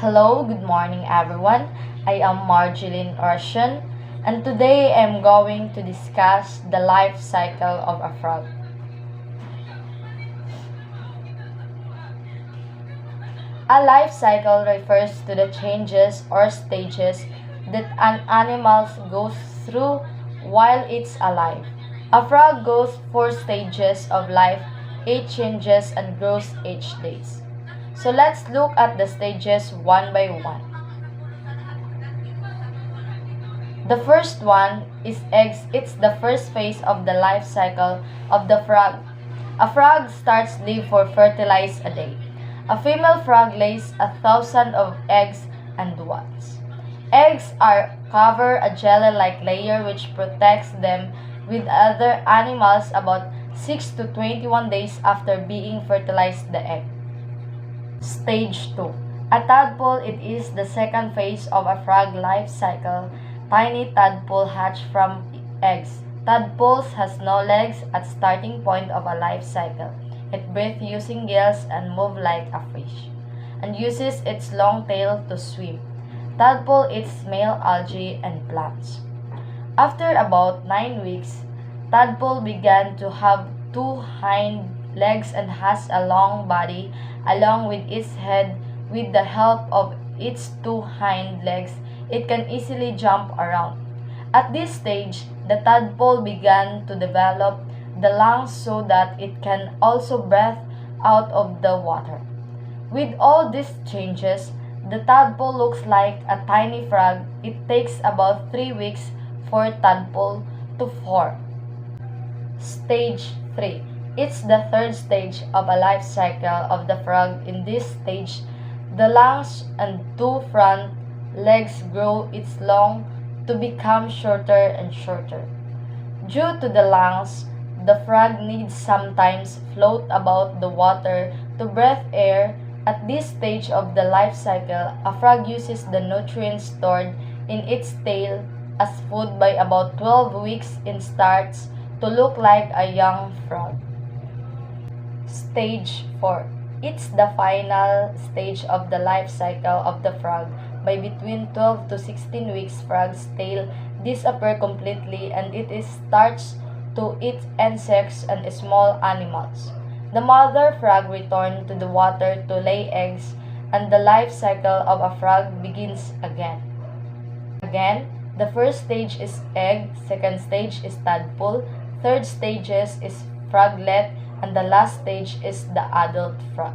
Hello, good morning everyone. I am Marjeline Orshan and today I'm going to discuss the life cycle of a frog. A life cycle refers to the changes or stages that an animal goes through while it's alive. A frog goes four stages of life. It changes and grows each day. So let's look at the stages one by one. The first one is eggs. It's the first phase of the life cycle of the frog. A frog starts live for fertilize a day. A female frog lays 1,000 of eggs and once. Eggs are cover a jelly-like layer which protects them with other animals about 6 to 21 days after being fertilized the egg. Stage 2. A tadpole, it is the second phase of a frog life cycle. Tiny tadpole hatch from eggs. Tadpoles has no legs at starting point of a life cycle. It breathes using gills and moves like a fish, and uses its long tail to swim. Tadpole eats male algae and plants. After about 9 weeks, tadpole began to have two hind legs and has a long body along with its head. With the help of its two hind legs, it can easily jump around. At this stage, the tadpole began to develop the lungs so that it can also breathe out of the water. With all these changes, the tadpole looks like a tiny frog. It takes about 3 weeks for tadpole to form. Stage 3. It's the third stage of a life cycle of the frog. In this stage, the lungs and two front legs grow its long to become shorter and shorter. Due to the lungs, the frog needs sometimes float about the water to breathe air. At this stage of the life cycle, a frog uses the nutrients stored in its tail as food. By about 12 weeks it starts to look like a young frog. Stage 4. It's the final stage of the life cycle of the frog. By between 12 to 16 weeks, frog's tail disappears completely and it starts to eat insects and small animals. The mother frog returns to the water to lay eggs and the life cycle of a frog begins again. The first stage is egg, second stage is tadpole, third stage is froglet, and the last stage is the adult frog.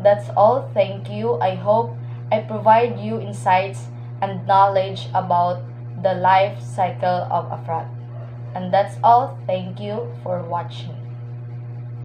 That's all. Thank you. I hope I provide you insights and knowledge about the life cycle of a frog. And that's all. Thank you for watching.